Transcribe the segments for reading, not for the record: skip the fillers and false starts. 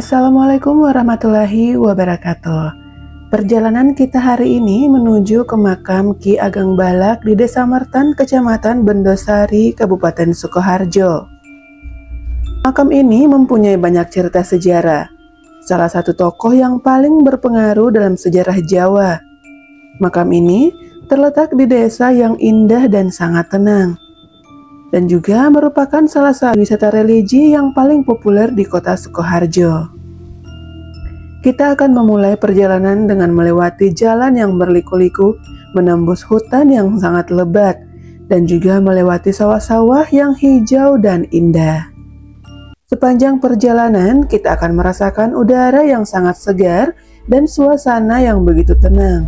Assalamualaikum warahmatullahi wabarakatuh. Perjalanan kita hari ini menuju ke makam Ki Ageng Balak di Desa Mertan, Kecamatan Bendosari, Kabupaten Sukoharjo. Makam ini mempunyai banyak cerita sejarah. Salah satu tokoh yang paling berpengaruh dalam sejarah Jawa. Makam ini terletak di desa yang indah dan sangat tenang, dan juga merupakan salah satu wisata religi yang paling populer di kota Sukoharjo. Kita akan memulai perjalanan dengan melewati jalan yang berliku-liku, menembus hutan yang sangat lebat, dan juga melewati sawah-sawah yang hijau dan indah. Sepanjang perjalanan, kita akan merasakan udara yang sangat segar dan suasana yang begitu tenang,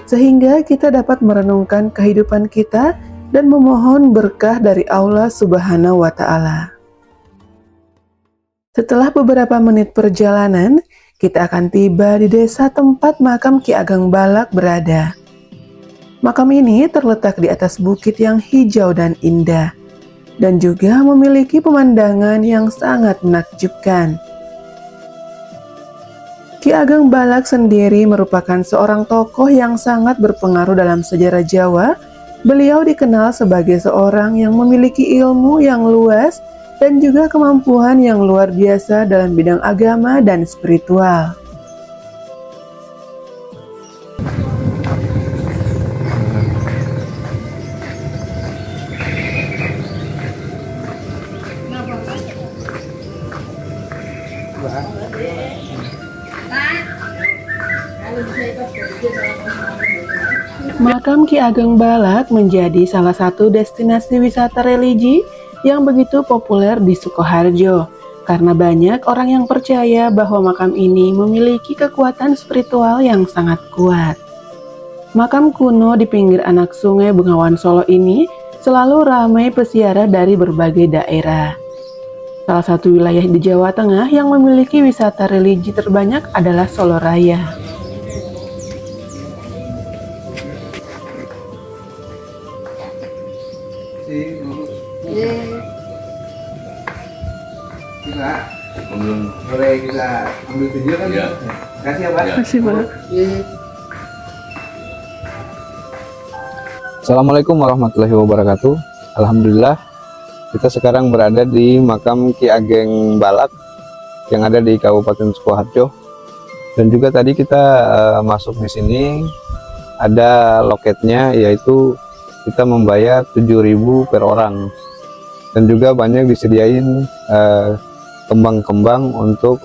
sehingga kita dapat merenungkan kehidupan kita dan memohon berkah dari Allah Subhanahu wa Ta'ala. Setelah beberapa menit perjalanan, kita akan tiba di desa tempat makam Ki Ageng Balak berada. Makam ini terletak di atas bukit yang hijau dan indah, dan juga memiliki pemandangan yang sangat menakjubkan. Ki Ageng Balak sendiri merupakan seorang tokoh yang sangat berpengaruh dalam sejarah Jawa. Beliau dikenal sebagai seorang yang memiliki ilmu yang luas dan juga kemampuan yang luar biasa dalam bidang agama dan spiritual. Makam Ki Ageng Balak menjadi salah satu destinasi wisata religi yang begitu populer di Sukoharjo, karena banyak orang yang percaya bahwa makam ini memiliki kekuatan spiritual yang sangat kuat. Makam kuno di pinggir anak sungai Bengawan Solo ini selalu ramai peziarah dari berbagai daerah. Salah satu wilayah di Jawa Tengah yang memiliki wisata religi terbanyak adalah Solo Raya. Boleh kita ambil video kan? Ya. Kasih ya Pak. Kasih Pak. Assalamualaikum warahmatullahi wabarakatuh. Alhamdulillah, kita sekarang berada di makam Ki Ageng Balak yang ada di Kabupaten Sukoharjo. Dan juga tadi kita masuk di sini ada loketnya, yaitu kita membayar 7.000 per orang. Dan juga banyak disediain kembang-kembang untuk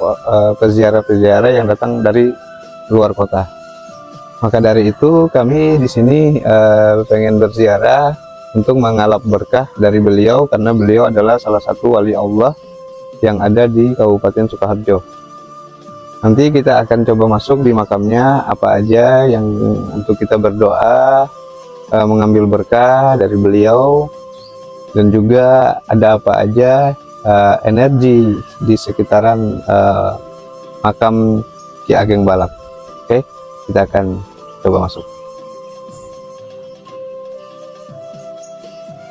peziarah-peziarah yang datang dari luar kota. Maka dari itu kami di sini pengen berziarah untuk mengalap berkah dari beliau, karena beliau adalah salah satu wali Allah yang ada di Kabupaten Sukoharjo. Nanti kita akan coba masuk di makamnya, apa aja yang untuk kita berdoa, mengambil berkah dari beliau, dan juga ada apa aja energi di sekitaran makam Ki Ageng Balak. Oke, kita akan coba masuk.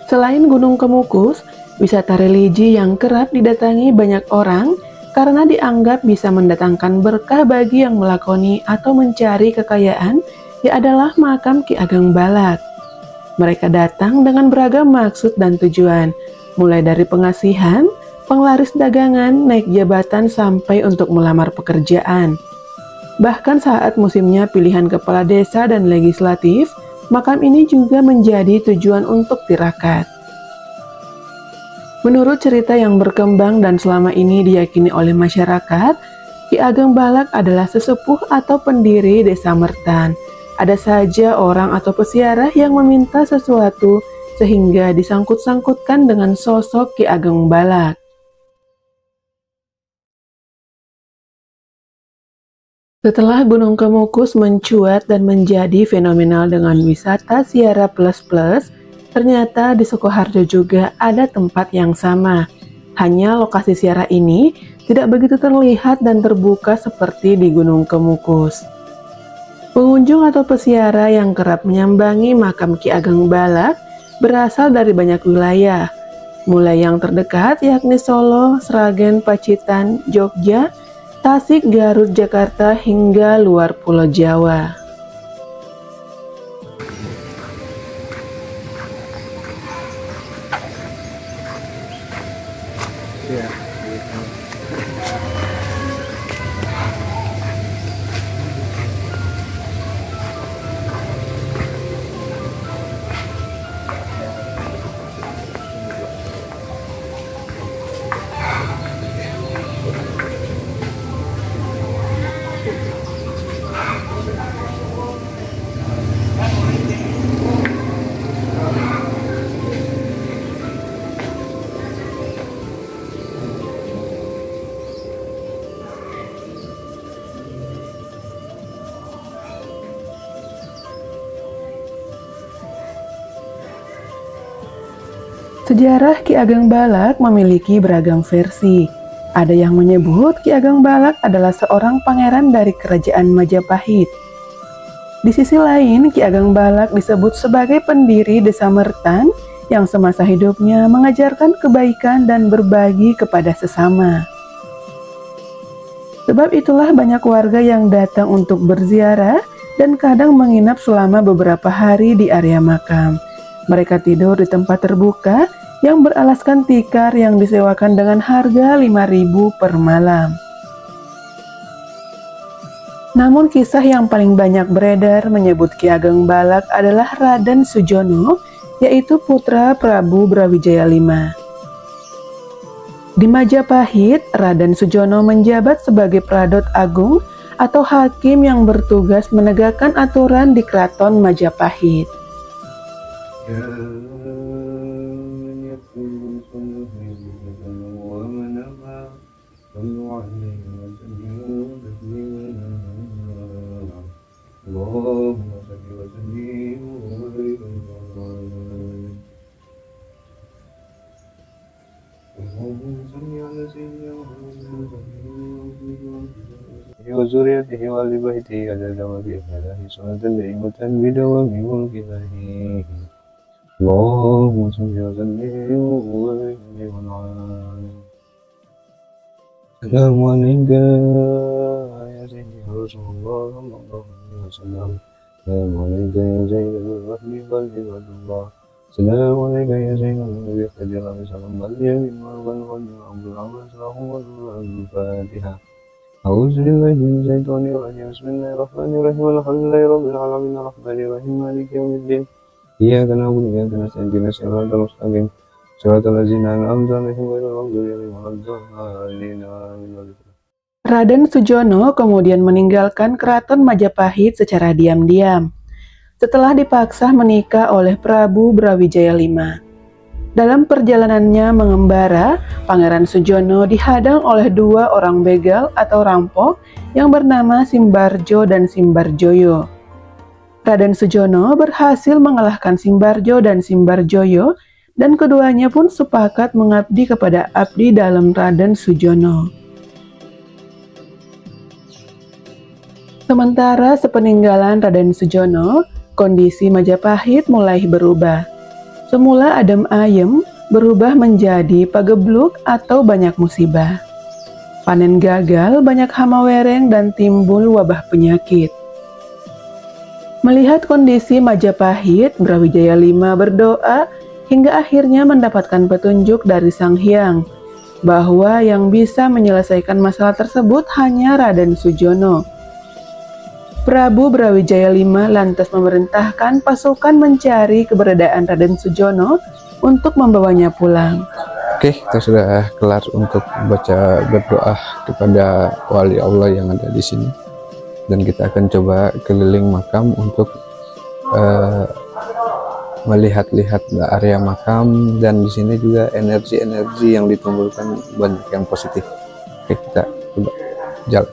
Selain Gunung Kemukus, wisata religi yang kerap didatangi banyak orang karena dianggap bisa mendatangkan berkah bagi yang melakoni atau mencari kekayaan, adalah makam Ki Ageng Balak. Mereka datang dengan beragam maksud dan tujuan, mulai dari pengasihan, penglaris dagangan, naik jabatan, sampai untuk melamar pekerjaan. Bahkan saat musimnya pilihan kepala desa dan legislatif, makam ini juga menjadi tujuan untuk tirakat. Menurut cerita yang berkembang dan selama ini diyakini oleh masyarakat, Ki Ageng Balak adalah sesepuh atau pendiri desa Mertan. Ada saja orang atau peziarah yang meminta sesuatu sehingga disangkut-sangkutkan dengan sosok Ki Ageng Balak. Setelah Gunung Kemukus mencuat dan menjadi fenomenal dengan wisata ziarah plus-plus, ternyata di Sukoharjo juga ada tempat yang sama. Hanya lokasi ziarah ini tidak begitu terlihat dan terbuka seperti di Gunung Kemukus. Pengunjung atau peziarah yang kerap menyambangi makam Ki Ageng Balak berasal dari banyak wilayah. mulai yang terdekat yakni Solo, Sragen, Pacitan, Jogja, Tasik, Garut, Jakarta, hingga luar Pulau Jawa. Sejarah Ki Ageng Balak memiliki beragam versi. Ada yang menyebut Ki Ageng Balak adalah seorang pangeran dari kerajaan Majapahit. Di sisi lain, Ki Ageng Balak disebut sebagai pendiri Desa Mertan yang semasa hidupnya mengajarkan kebaikan dan berbagi kepada sesama. Sebab itulah banyak warga yang datang untuk berziarah dan kadang menginap selama beberapa hari di area makam. Mereka tidur di tempat terbuka yang beralaskan tikar yang disewakan dengan harga 5.000 per malam. Namun kisah yang paling banyak beredar menyebut Ki Ageng Balak adalah Raden Sujono, yaitu putra Prabu Brawijaya V. Di Majapahit, Raden Sujono menjabat sebagai Pradot Agung atau hakim yang bertugas menegakkan aturan di Keraton Majapahit. وذريته ولبيته عدد ما في الله صلاة دائمة بدوام ملكه اللهم صل وسلم وبارك على السلام عليك يا سيدي رسول الله صلى الله عليه وسلم السلام عليك يا سيد الرحم والعباد الله السلام عليك يا سيد النبي خير السلام عليك والولد عبد العباس الفاتحة أعوذ بالله من الشيطان الرجيم بسم الله الرحمن الرحيم الحمد لله رب العالمين الرحمن الرحيم مالك يوم الدين إياك نعبد وإياك نستعين اهدنا الصراط المستقيم صراط الذين أنعمت عليهم غير المغضوب عليهم ولا الضالين آمين. Raden Sujono kemudian meninggalkan Keraton Majapahit secara diam-diam setelah dipaksa menikah oleh Prabu Brawijaya V. Dalam perjalanannya mengembara, Pangeran Sujono dihadang oleh dua orang begal atau rampok yang bernama Simbarjo dan Simbarjoyo. Raden Sujono berhasil mengalahkan Simbarjo dan Simbarjoyo dan keduanya pun sepakat mengabdi kepada abdi dalam Raden Sujono. Sementara sepeninggalan Raden Sujono, kondisi Majapahit mulai berubah. Semula adem ayem berubah menjadi pagebluk atau banyak musibah. Panen gagal, banyak hama wereng dan timbul wabah penyakit. Melihat kondisi Majapahit, Brawijaya V berdoa hingga akhirnya mendapatkan petunjuk dari Sang Hyang bahwa yang bisa menyelesaikan masalah tersebut hanya Raden Sujono. Prabu Brawijaya V lantas memerintahkan pasukan mencari keberadaan Raden Sujono untuk membawanya pulang. Oke, kita sudah kelar untuk baca berdoa kepada wali Allah yang ada di sini, dan kita akan coba keliling makam untuk melihat-lihat area makam, dan di sini juga energi-energi yang ditimbulkan banyak yang positif. Oke, kita coba jalan.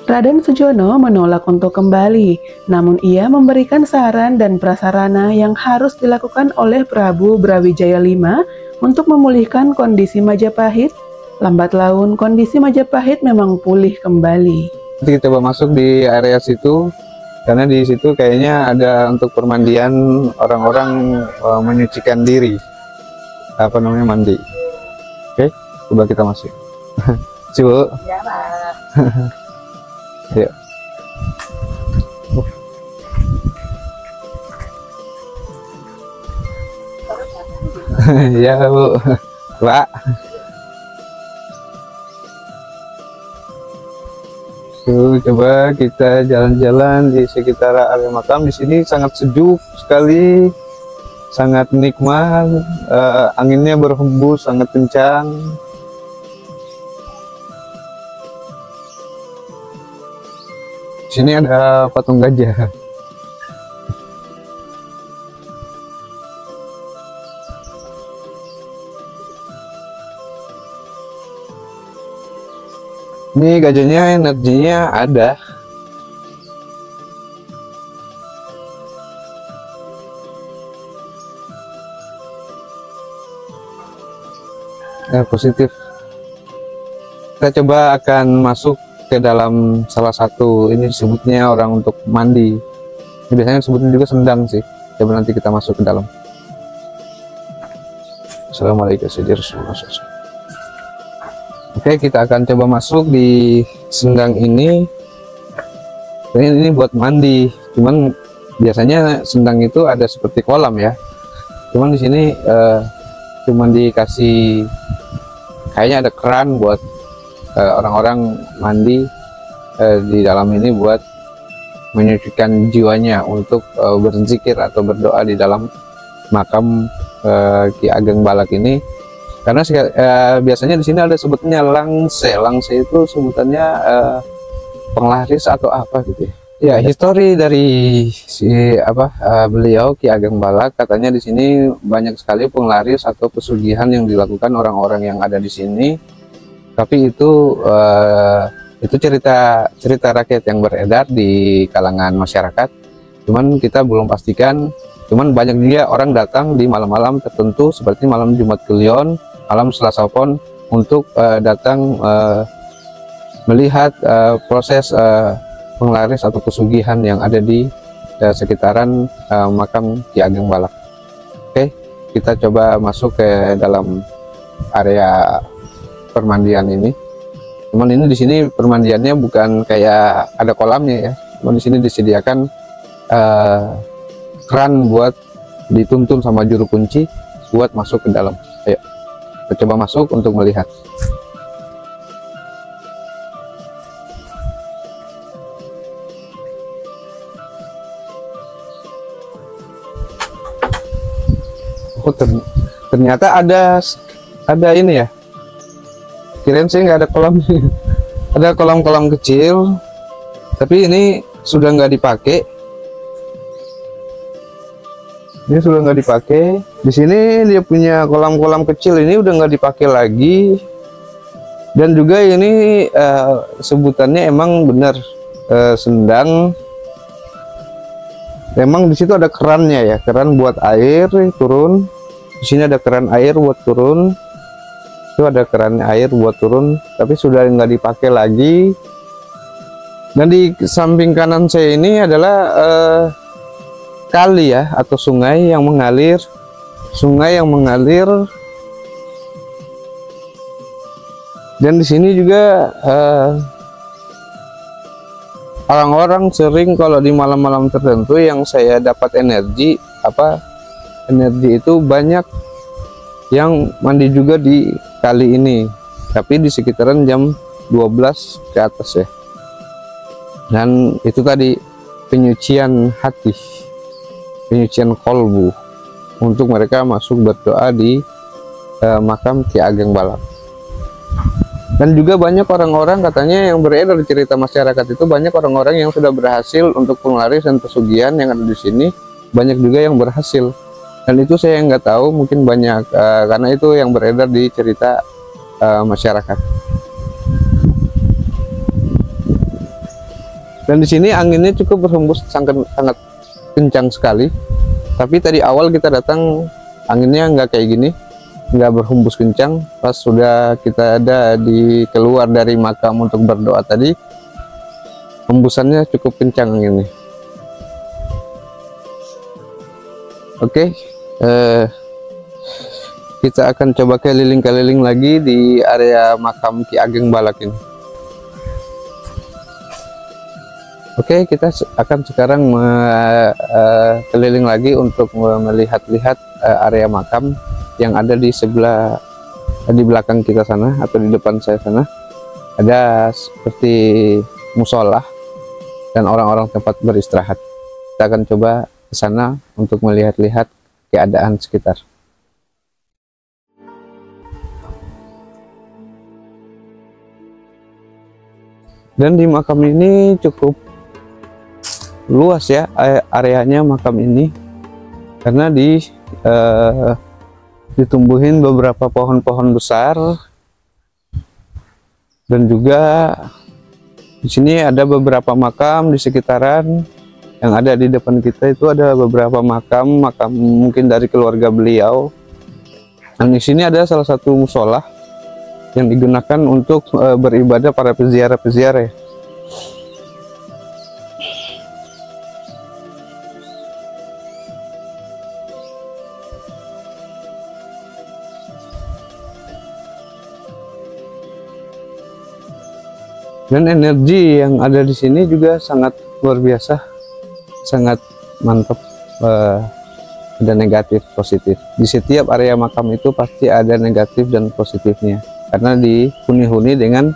Raden Sujono menolak untuk kembali, namun ia memberikan saran dan prasarana yang harus dilakukan oleh Prabu Brawijaya V untuk memulihkan kondisi Majapahit. Lambat laun kondisi Majapahit memang pulih kembali. Nanti kita coba masuk di area situ, karena di situ kayaknya ada untuk permandian orang-orang menyucikan diri, apa namanya, mandi. Oke, coba kita masuk. Coba. Yuk. Ya Bu, Pak. Coba kita jalan-jalan di sekitar area makam. Di sini sangat sejuk sekali, sangat nikmat. Anginnya berhembus sangat kencang. Di sini ada patung gajah. Ini gajahnya energinya ada. Positif. Kita coba akan masuk ke dalam salah satu, ini disebutnya orang untuk mandi. Ini biasanya disebutnya juga sendang sih. Coba nanti kita masuk ke dalam. Assalamualaikum warahmatullahi wabarakatuh. Oke, kita akan coba masuk di sendang ini. Ini buat mandi. Cuman biasanya sendang itu ada seperti kolam ya. Cuman di sini cuman dikasih kayaknya ada keran buat orang-orang mandi di dalam ini buat menyucikan jiwanya untuk berzikir atau berdoa di dalam makam Ki Ageng Balak ini. Karena biasanya di sini ada sebutnya langse. Langse itu sebutannya penglaris atau apa gitu ya. Ya, histori dari beliau Ki Ageng Balak, katanya di sini banyak sekali penglaris atau pesugihan yang dilakukan orang-orang yang ada di sini. Tapi itu cerita rakyat yang beredar di kalangan masyarakat. Cuman kita belum pastikan. Cuman banyak juga orang datang di malam-malam tertentu seperti malam Jumat Kliwon, malam Selasa Pon untuk datang melihat proses penglaris atau pesugihan yang ada di sekitaran makam Ki Ageng Balak. Oke, kita coba masuk ke dalam area permandian ini. Cuman ini di sini permandiannya bukan kayak ada kolamnya ya. Cuman di sini disediakan keran buat dituntun sama juru kunci buat masuk ke dalam. Ayo, kita coba masuk untuk melihat. Oh, ternyata ada ini ya. Kirain sih nggak ada kolam. Ada kolam-kolam kecil, tapi ini sudah nggak dipakai. Ini sudah nggak dipakai. Di sini dia punya kolam-kolam kecil, ini udah nggak dipakai lagi. Dan juga ini sebutannya emang benar sendang. Memang di situ ada kerannya ya, keran buat air turun. Di sini ada keran air buat turun. Itu ada keran air buat turun, tapi sudah nggak dipakai lagi. Dan di samping kanan saya ini adalah kali ya, atau sungai yang mengalir. Dan di sini juga orang-orang sering kalau di malam-malam tertentu yang saya dapat energi itu banyak yang mandi juga di kali ini, tapi di sekitaran jam 12 ke atas ya. Dan itu tadi penyucian hati, penyucian kolbu untuk mereka masuk berdoa di makam Ki Ageng Balak. Dan juga banyak orang-orang katanya yang beredar di cerita masyarakat itu, banyak orang-orang yang sudah berhasil untuk penglaris dan pesugihan yang ada di sini, banyak juga yang berhasil. Dan itu saya nggak tahu, mungkin banyak karena itu yang beredar di cerita masyarakat. Dan di sini anginnya cukup berhembus sangat kencang sekali. Tapi tadi awal kita datang anginnya nggak kayak gini, nggak berhembus kencang. Pas sudah kita ada di keluar dari makam untuk berdoa tadi, hembusannya cukup kencang anginnya. Oke, kita akan coba keliling-keliling lagi di area makam Ki Ageng Balak ini. Oke, kita akan sekarang keliling lagi untuk melihat-lihat area makam yang ada di sebelah, di belakang kita sana atau di depan saya sana. Ada seperti musola dan orang-orang tempat beristirahat. Kita akan coba ke sana untuk melihat-lihat keadaan sekitar. Dan di makam ini cukup luas ya areanya makam ini, karena ditumbuhin beberapa pohon-pohon besar, dan juga di sini ada beberapa makam di sekitaran. Yang ada di depan kita itu ada beberapa makam mungkin dari keluarga beliau. Dan di sini ada salah satu musola yang digunakan untuk beribadah para peziarah-peziarah. Dan energi yang ada di sini juga sangat luar biasa, sangat mantap. Ada negatif, positif. Di setiap area makam itu pasti ada negatif dan positifnya, karena dihuni-huni dengan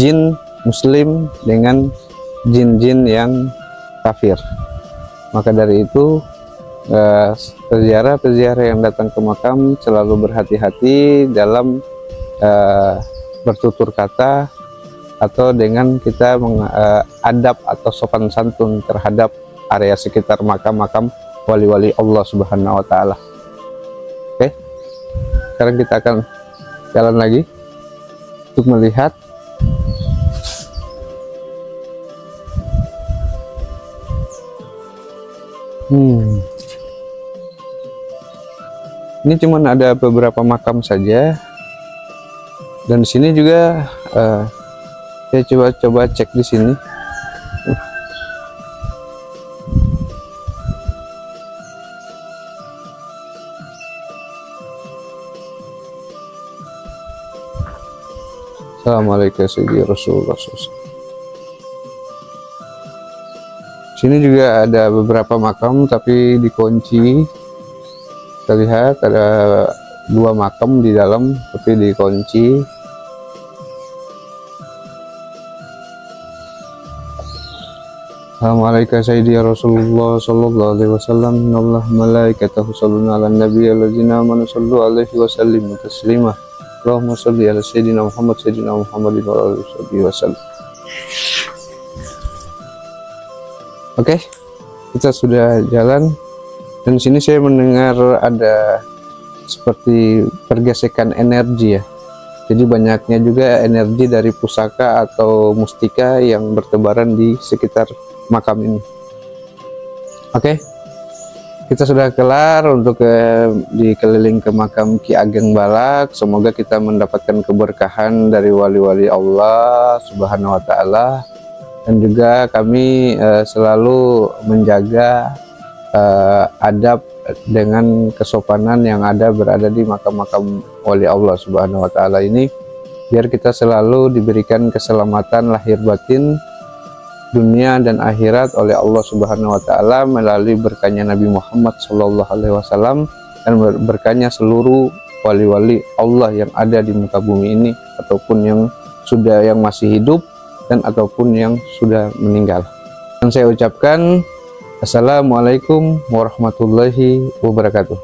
jin muslim dengan jin-jin yang kafir. Maka dari itu peziarah-peziarah yang datang ke makam selalu berhati-hati dalam bertutur kata atau dengan kita mengadab atau sopan santun terhadap area sekitar makam-makam wali-wali Allah Subhanahu wa Ta'ala. Oke, sekarang kita akan jalan lagi untuk melihat ini cuman ada beberapa makam saja, dan di sini juga saya coba cek di sini. Assalamualaikum warahmatullahi wabarakatuh. Sini juga ada beberapa makam tapi dikunci. Kita lihat ada 2 makam di dalam tapi dikunci. Assalamualaikum sayyidina Rasulullah sallallahu alaihi wasallam. Innallaha malaikatahu yusholluna 'alan nabiyyi allazina amanu sallu alaihi wa sallimu taslima. Allahumma sholli ala sayyidina Muhammadin wa alihi wasallam. Oke, kita sudah jalan, dan sini saya mendengar ada seperti pergesekan energi ya. Jadi banyaknya juga energi dari pusaka atau mustika yang bertebaran di sekitar makam ini. Oke, kita sudah kelar untuk dikeliling ke makam Ki Ageng Balak. Semoga kita mendapatkan keberkahan dari wali-wali Allah Subhanahu wa Ta'ala, dan juga kami selalu menjaga adab dengan kesopanan yang berada di makam-makam wali Allah Subhanahu wa Ta'ala ini, biar kita selalu diberikan keselamatan lahir batin, dunia dan akhirat oleh Allah Subhanahu wa Ta'ala melalui berkahnya Nabi Muhammad Sallallahu Alaihi Wasallam, dan berkahnya seluruh wali-wali Allah yang ada di muka bumi ini, ataupun yang masih hidup dan ataupun yang sudah meninggal. Dan saya ucapkan Assalamualaikum warahmatullahi wabarakatuh.